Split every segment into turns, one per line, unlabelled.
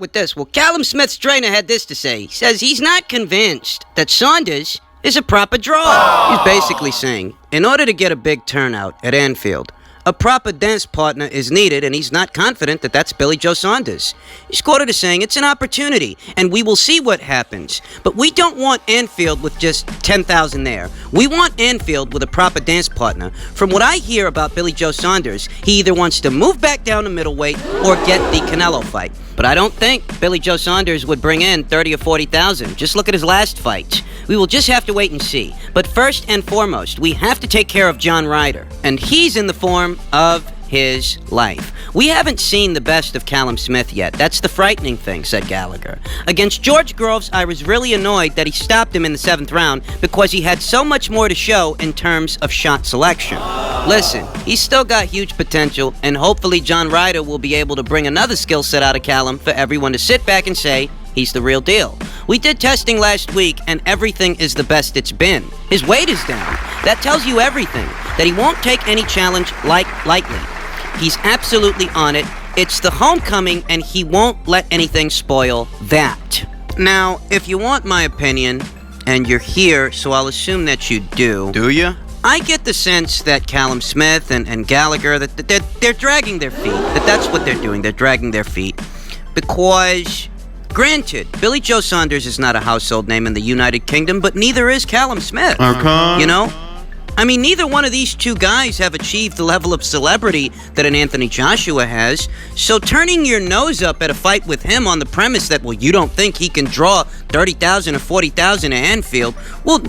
with this. Well, Callum Smith's trainer had this to say. He says he's not convinced that Saunders is a proper draw. He's basically saying, in order to get a big turnout at Anfield, a proper dance partner is needed, and he's not confident that that's Billy Joe Saunders. He's quoted as saying, it's an opportunity, and we will see what happens. But we don't want Anfield with just 10,000 there. We want Anfield with a proper dance partner. From what I hear about Billy Joe Saunders, he either wants to move back down to middleweight or get the Canelo fight. But I don't think Billy Joe Saunders would bring in 30 or 40,000. Just look at his last fight. We will just have to wait and see. But first and foremost, we have to take care of John Ryder. And he's in the form of his life. We haven't seen the best of Callum Smith yet. That's the frightening thing, said Gallagher. Against George Groves, I was really annoyed that he stopped him in the 7th round because he had so much more to show in terms of shot selection. Listen, he's still got huge potential, and hopefully John Ryder will be able to bring another skill set out of Callum for everyone to sit back and say, he's the real deal. We did testing last week, and everything is the best it's been. His weight is down. That tells you everything. That he won't take any challenge lightly. He's absolutely on it. It's the homecoming, and he won't let anything spoil that. Now, if you want my opinion, and you're here, so I'll assume that you do.
Do you?
I get the sense that Callum Smith and Gallagher, that they're dragging their feet. That's what they're doing. They're dragging their feet. Because, granted, Billy Joe Saunders is not a household name in the United Kingdom, but neither is Callum Smith.
Okay.
You know? I mean, neither one of these two guys have achieved the level of celebrity that an Anthony Joshua has. So turning your nose up at a fight with him on the premise that, well, you don't think he can draw 30,000 or 40,000 at Anfield, well,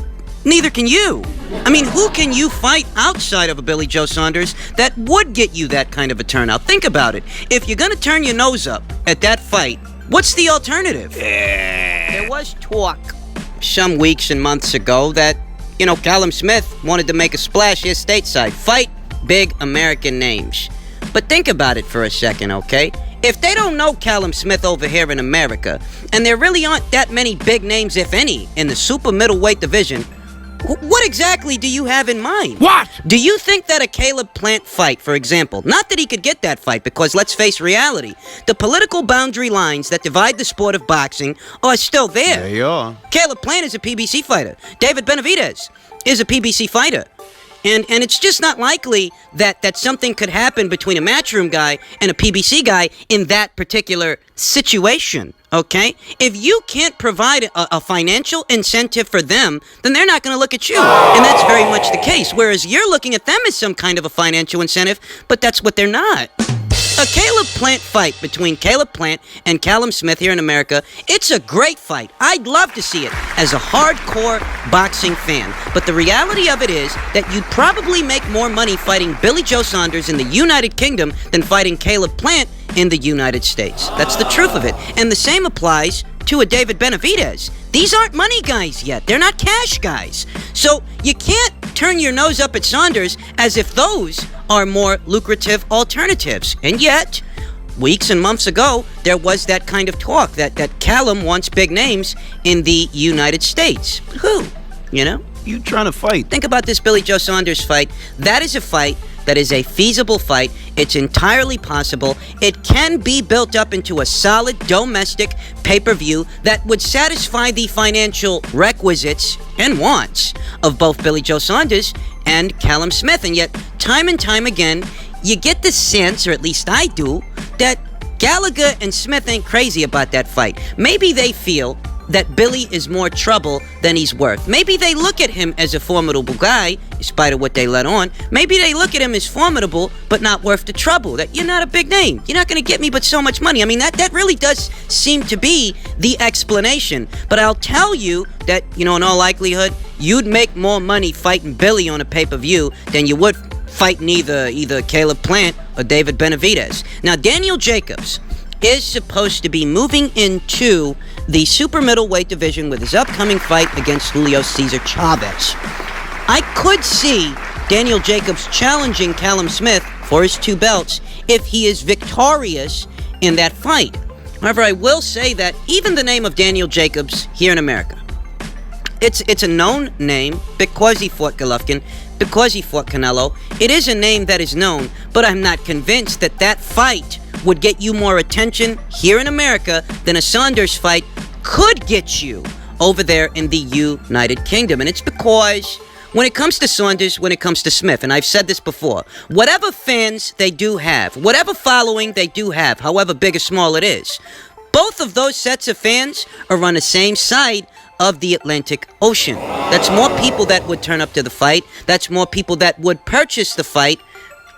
neither can you. I mean, who can you fight outside of a Billy Joe Saunders that would get you that kind of a turnout? Think about it. If you're going to turn your nose up at that fight, what's the alternative? There was talk some weeks and months ago that, you know, Callum Smith wanted to make a splash here stateside. Fight big American names. But think about it for a second, okay? If they don't know Callum Smith over here in America, and there really aren't that many big names, if any, in the super middleweight division, what exactly do you have in mind?
What?
Do you think that a Caleb Plant fight, for example, not that he could get that fight, because let's face reality, the political boundary lines that divide the sport of boxing are still there.
There you are.
Caleb Plant is a PBC fighter. David Benavidez is a PBC fighter. And it's just not likely that something could happen between a Matchroom guy and a PBC guy in that particular situation, okay? If you can't provide a financial incentive for them, then they're not going to look at you. And that's very much the case, whereas you're looking at them as some kind of a financial incentive, but that's what they're not. A Caleb Plant fight between Caleb Plant and Callum Smith here in America, it's a great fight. I'd love to see it as a hardcore boxing fan. But the reality of it is that you'd probably make more money fighting Billy Joe Saunders in the United Kingdom than fighting Caleb Plant in the United States. That's the truth of it. And the same applies to a David Benavidez. These aren't money guys yet. They're not cash guys. So you can't turn your nose up at Saunders as if those are more lucrative alternatives. And yet, weeks and months ago, there was that kind of talk that Callum wants big names in the United States. But who? You know?
You trying to fight?
Think about this Billy Joe Saunders fight. That is a fight that is a feasible fight. It's entirely possible. It can be built up into a solid domestic pay-per-view that would satisfy the financial requisites and wants of both Billy Joe Saunders and Callum Smith. And yet, time and time again, you get the sense, or at least I do, that Gallagher and Smith ain't crazy about that fight. Maybe they feel that Billy is more trouble than he's worth. Maybe they look at him as a formidable guy, in spite of what they let on. Maybe they look at him as formidable, but not worth the trouble. That you're not a big name. You're not going to get me but so much money. I mean, that really does seem to be the explanation. But I'll tell you that, you know, in all likelihood, you'd make more money fighting Billy on a pay-per-view than you would fighting either Caleb Plant or David Benavidez. Now, Daniel Jacobs is supposed to be moving into the super middleweight division with his upcoming fight against Julio Cesar Chavez. I could see Daniel Jacobs challenging Callum Smith for his 2 belts if he is victorious in that fight. However, I will say that even the name of Daniel Jacobs here in America, it's a known name because he fought Golovkin, because he fought Canelo. It is a name that is known, but I'm not convinced that fight would get you more attention here in America than a Saunders fight could get you over there in the United Kingdom. And it's because when it comes to Saunders, when it comes to Smith, and I've said this before, whatever fans they do have, whatever following they do have, however big or small it is, both of those sets of fans are on the same side of the Atlantic Ocean. That's more people that would turn up to the fight. That's more people that would purchase the fight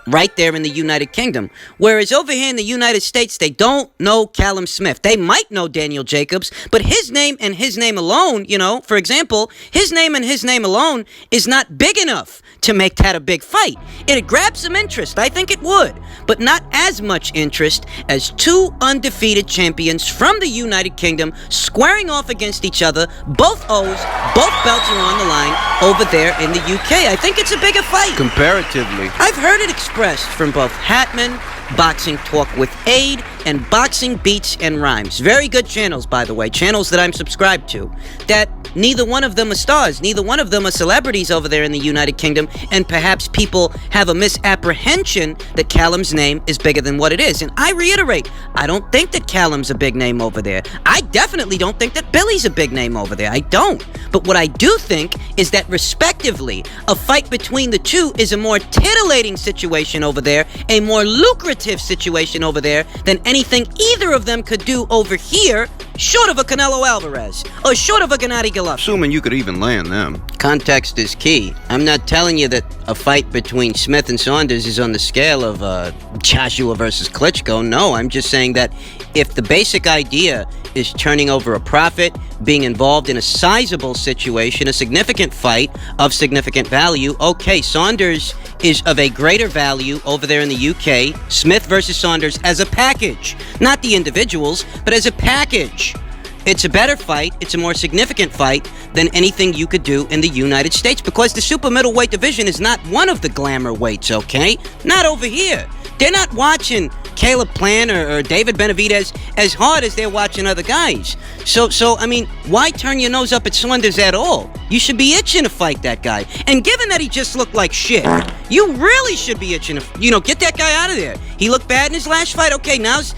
right there in the United Kingdom. Whereas over here in the United States, they don't know Callum Smith. They might know Daniel Jacobs, but his name and his name alone, for example, his name and his name alone is not big enough to make that a big fight. It'd grab some interest, I think it would, but not as much interest as two undefeated champions from the United Kingdom squaring off against each other, both O's, both belts are on the line over there in the UK. I think it's a bigger fight.
Comparatively.
I've heard it expressed from both Hatman, Boxing Talk with Aid, and Boxing Beats and Rhymes. Very good channels, by the way, channels that I'm subscribed to, that neither one of them are stars, neither one of them are celebrities over there in the United Kingdom, and perhaps people have a misapprehension that Callum's name is bigger than what it is. And I reiterate, I don't think that Callum's a big name over there. I definitely don't think that Billy's a big name over there. I don't. But what I do think is that, respectively, a fight between the two is a more titillating situation over there, a more lucrative situation over there than anything either of them could do over here, short of a Canelo Alvarez, or short of a Gennady Golovkin.
Assuming you could even land them.
Context is key. I'm not telling you that a fight between Smith and Saunders is on the scale of Joshua versus Klitschko. No, I'm just saying that if the basic idea is turning over a profit, being involved in a sizable situation, a significant fight of significant value, okay, Saunders is of a greater value over there in the UK. Smith versus Saunders as a package, not the individuals, but as a package. It's a better fight, it's a more significant fight than anything you could do in the United States, because the super middleweight division is not one of the glamour weights, okay? Not over here. They're not watching Caleb Plant or David Benavidez as hard as they're watching other guys. So I mean, why turn your nose up at Saunders at all? You should be itching to fight that guy. And given that he just looked like shit, you really should be itching to, get that guy out of there. He looked bad in his last fight. Okay, now's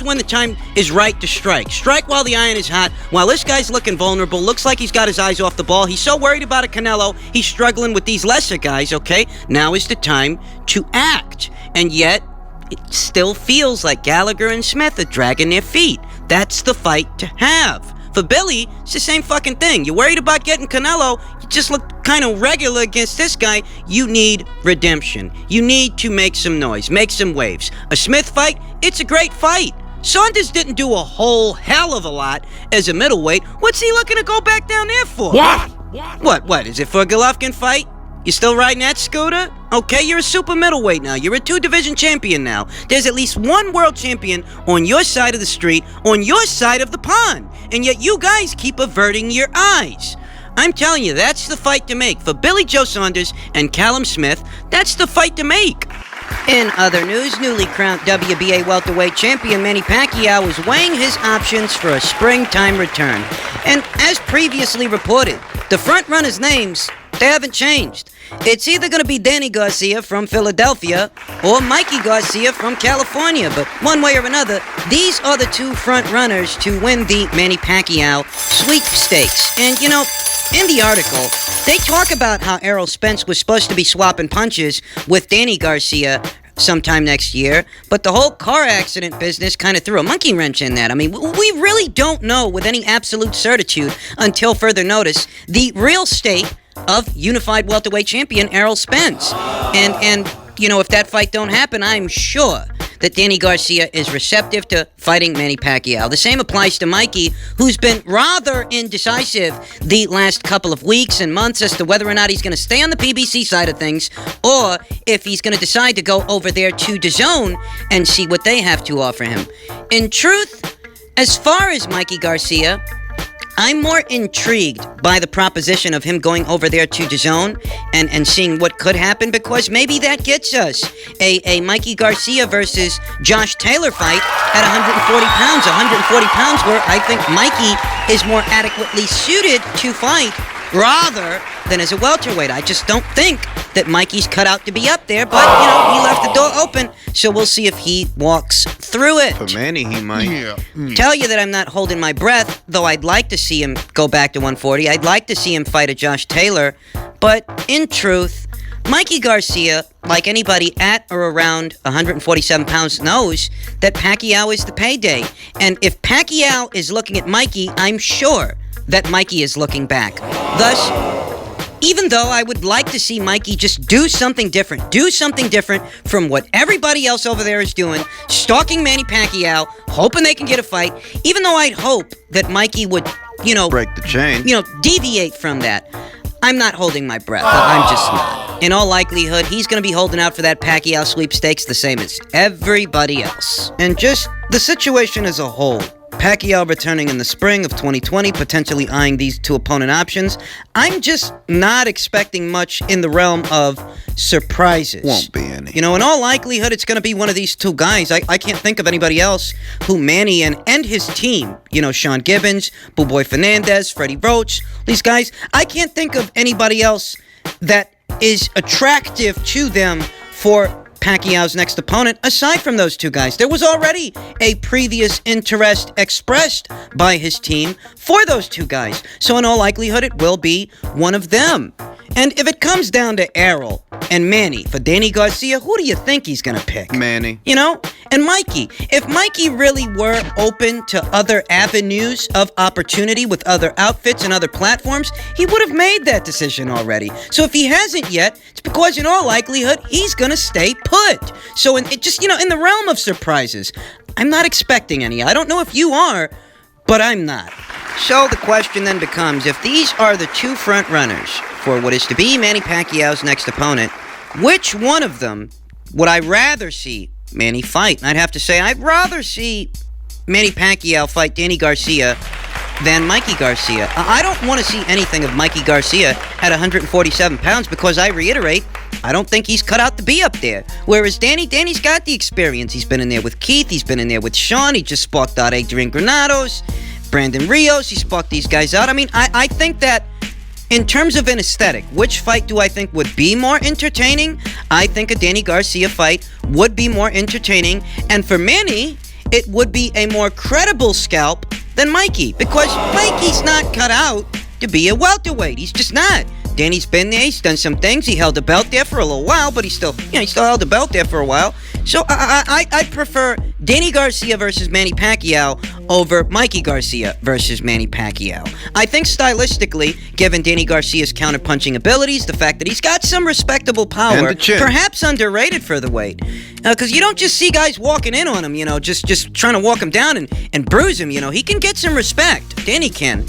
when the time is right to strike. Strike while the iron is hot. While this guy's looking vulnerable, looks like he's got his eyes off the ball. He's so worried about a Canelo. He's struggling with these lesser guys, okay? Now is the time to act. And yet, it still feels like Gallagher and Smith are dragging their feet. That's the fight to have. For Billy, it's the same fucking thing. You're worried about getting Canelo, you just look kind of regular against this guy. You need redemption. You need to make some noise, make some waves. A Smith fight, it's a great fight. Saunders didn't do a whole hell of a lot as a middleweight. What's he looking to go back down there for? What? Is it for a Golovkin fight? You still riding that scooter? Okay, you're a super middleweight now. You're a 2-division champion now. There's at least one world champion on your side of the street, on your side of the pond. And yet you guys keep averting your eyes. I'm telling you, that's the fight to make. For Billy Joe Saunders and Callum Smith, that's the fight to make. In other news, newly crowned WBA welterweight champion Manny Pacquiao is weighing his options for a springtime return. And as previously reported, the front-runners' names, they haven't changed. It's either going to be Danny Garcia from Philadelphia or Mikey Garcia from California. But one way or another, these are the two front runners to win the Manny Pacquiao sweepstakes. And, in the article, they talk about how Errol Spence was supposed to be swapping punches with Danny Garcia sometime next year, but the whole car accident business kind of threw a monkey wrench in that. I mean, we really don't know with any absolute certitude until further notice the real state of unified welterweight champion Errol Spence. And if that fight don't happen, I'm sure that Danny Garcia is receptive to fighting Manny Pacquiao. The same applies to Mikey, who's been rather indecisive the last couple of weeks and months as to whether or not he's going to stay on the PBC side of things or if he's going to decide to go over there to DAZN and see what they have to offer him. In truth, as far as Mikey Garcia, I'm more intrigued by the proposition of him going over there to DAZN and seeing what could happen, because maybe that gets us a Mikey Garcia versus Josh Taylor fight at 140 pounds. 140 pounds where I think Mikey is more adequately suited to fight rather than as a welterweight. I just don't think that Mikey's cut out to be up there, but, he left the door open, so we'll see if he walks through it.
For Manny, he might.
Yeah.
Tell you that I'm not holding my breath, though I'd like to see him go back to 140. I'd like to see him fight a Josh Taylor, but in truth, Mikey Garcia, like anybody at or around 147 pounds, knows that Pacquiao is the payday. And if Pacquiao is looking at Mikey, I'm sure that Mikey is looking back. Thus, even though I would like to see Mikey just do something different from what everybody else over there is doing, stalking Manny Pacquiao, hoping they can get a fight, even though I'd hope that Mikey would,
Break the chain.
deviate from that, I'm not holding my breath. I'm just not. In all likelihood, he's going to be holding out for that Pacquiao sweepstakes the same as everybody else. And just the situation as a whole, Pacquiao returning in the spring of 2020, potentially eyeing these two opponent options, I'm just not expecting much in the realm of surprises.
Won't be any.
In all likelihood, it's going to be one of these two guys. I can't think of anybody else who Manny and his team, Sean Gibbons, Boo Boy Fernandez, Freddie Roach, these guys, I can't think of anybody else that is attractive to them for Pacquiao's next opponent, aside from those two guys. There was already a previous interest expressed by his team for those two guys, so in all likelihood it will be one of them. And if it comes down to Errol and Manny for Danny Garcia, who do you think he's gonna pick?
Manny.
And Mikey. If Mikey really were open to other avenues of opportunity with other outfits and other platforms, he would have made that decision already. So if he hasn't yet, it's because in all likelihood, he's gonna stay put. So in the realm of surprises, I'm not expecting any. I don't know if you are, but I'm not. So the question then becomes, if these are the two front runners for what is to be Manny Pacquiao's next opponent, which one of them would I rather see Manny fight? And I'd have to say I'd rather see Manny Pacquiao fight Danny Garcia than Mikey Garcia. I don't want to see anything of Mikey Garcia at 147 pounds because, I reiterate, I don't think he's cut out to be up there. Whereas Danny's got the experience. He's been in there with Keith. He's been in there with Sean. He just sparked out Adrian Granados, Brandon Rios. He sparked these guys out. I mean, I think that in terms of an aesthetic, which fight do I think would be more entertaining? I think a Danny Garcia fight would be more entertaining. And for Manny, it would be a more credible scalp than Mikey. Because Mikey's not cut out to be a welterweight. He's just not. Danny's been there. He's done some things. He held the belt there for a little while, but he still held the belt there for a while. So I prefer Danny Garcia versus Manny Pacquiao over Mikey Garcia versus Manny Pacquiao. I think stylistically, given Danny Garcia's counterpunching abilities, the fact that he's got some respectable power,
And the chin.
perhaps underrated for the weight, because you don't just see guys walking in on him, just trying to walk him down and bruise him. He can get some respect. Danny can.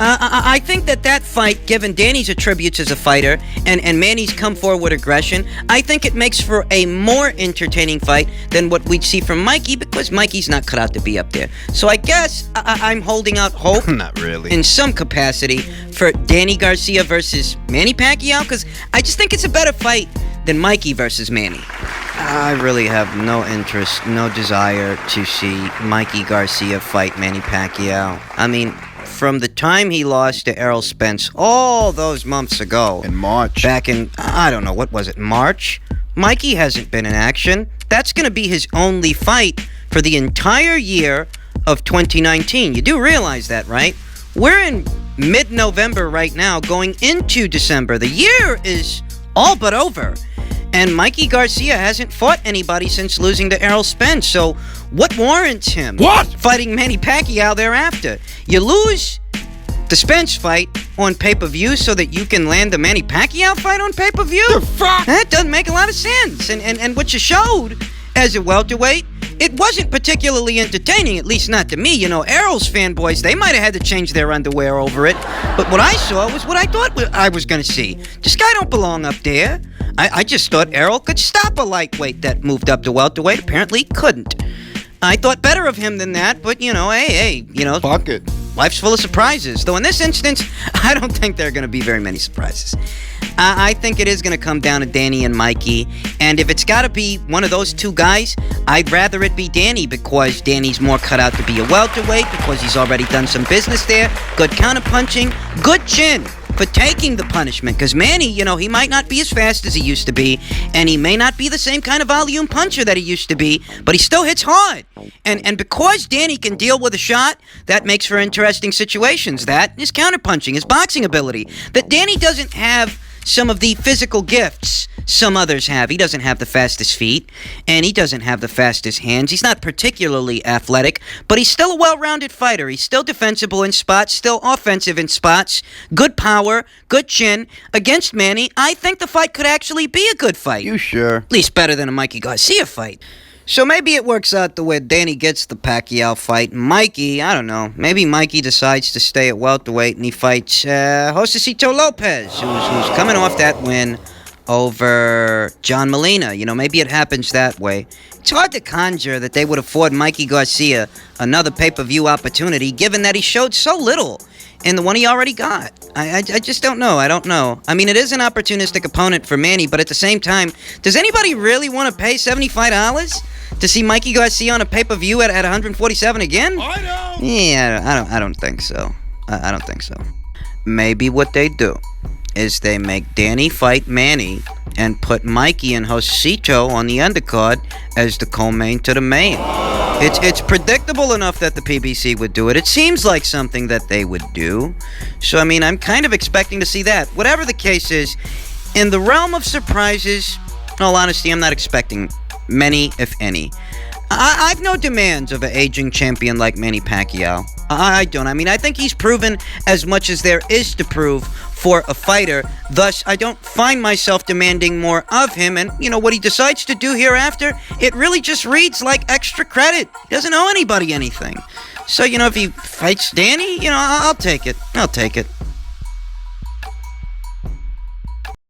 I think that fight, given Danny's attributes as a fighter and Manny's come forward with aggression, I think it makes for a more entertaining fight than what we'd see from Mikey, because Mikey's not cut out to be up there. So I guess I'm holding out hope
Not really.
in some capacity for Danny Garcia versus Manny Pacquiao, because I just think it's a better fight than Mikey versus Manny. I really have no interest, no desire to see Mikey Garcia fight Manny Pacquiao. I mean, from the time he lost to Errol Spence all those months ago,
In March.
back in, I don't know, what was it, March? Mikey hasn't been in action. That's going to be his only fight for the entire year of 2019. You do realize that, right? We're in mid-November right now, going into December. The year is all but over. And Mikey Garcia hasn't fought anybody since losing to Errol Spence. So what warrants him fighting Manny Pacquiao thereafter? You lose the Spence fight on pay-per-view so that you can land the Manny Pacquiao fight on pay-per-view?
The fuck?
That doesn't make a lot of sense. And what you showed as a welterweight, it wasn't particularly entertaining, at least not to me. Errol's fanboys, they might have had to change their underwear over it. But what I saw was what I thought I was going to see. This guy don't belong up there. I just thought Errol could stop a lightweight that moved up to welterweight. Apparently he couldn't. I thought better of him than that, but, hey,
Fuck it.
life's full of surprises. Though in this instance, I don't think there are going to be very many surprises. I think it is going to come down to Danny and Mikey. And if it's got to be one of those two guys, I'd rather it be Danny, because Danny's more cut out to be a welterweight, because he's already done some business there. Good counterpunching, good chin. for taking the punishment. Because Manny, he might not be as fast as he used to be, and he may not be the same kind of volume puncher that he used to be, but he still hits hard. And because Danny can deal with a shot, that makes for interesting situations. That is counterpunching, his boxing ability. That Danny doesn't have some of the physical gifts some others have. He doesn't have the fastest feet, and he doesn't have the fastest hands. He's not particularly athletic, but he's still a well-rounded fighter. He's still defensible in spots, still offensive in spots, good power, good chin. Against Manny, I think the fight could actually be a good fight.
You sure?
At least better than a Mikey Garcia fight. So maybe it works out the way Danny gets the Pacquiao fight. Mikey, I don't know. Maybe Mikey decides to stay at welterweight and he fights Josecito Lopez, who's coming off that win over John Molina. Maybe it happens that way. It's hard to conjure that they would afford Mikey Garcia another pay-per-view opportunity, given that he showed so little in the one he already got. I just don't know. I don't know. I mean, it is an opportunistic opponent for Manny, but at the same time, does anybody really want to pay $75 to see Mikey Garcia on a pay-per-view at 147 again?
I know.
Yeah, I don't think so. I don't think so. Maybe what they do is they make Danny fight Manny and put Mikey and Josecito on the undercard as the co-main to the main. It's predictable enough that the PBC would do it. It seems like something that they would do. So, I mean, I'm kind of expecting to see that. Whatever the case is, in the realm of surprises, in all honesty, I'm not expecting many, if any. I've no demands of an aging champion like Manny Pacquiao. I don't. I mean, I think he's proven as much as there is to prove for a fighter. Thus, I don't find myself demanding more of him. And, what he decides to do hereafter, it really just reads like extra credit. He doesn't owe anybody anything. So, if he fights Danny, I'll take it. I'll take it.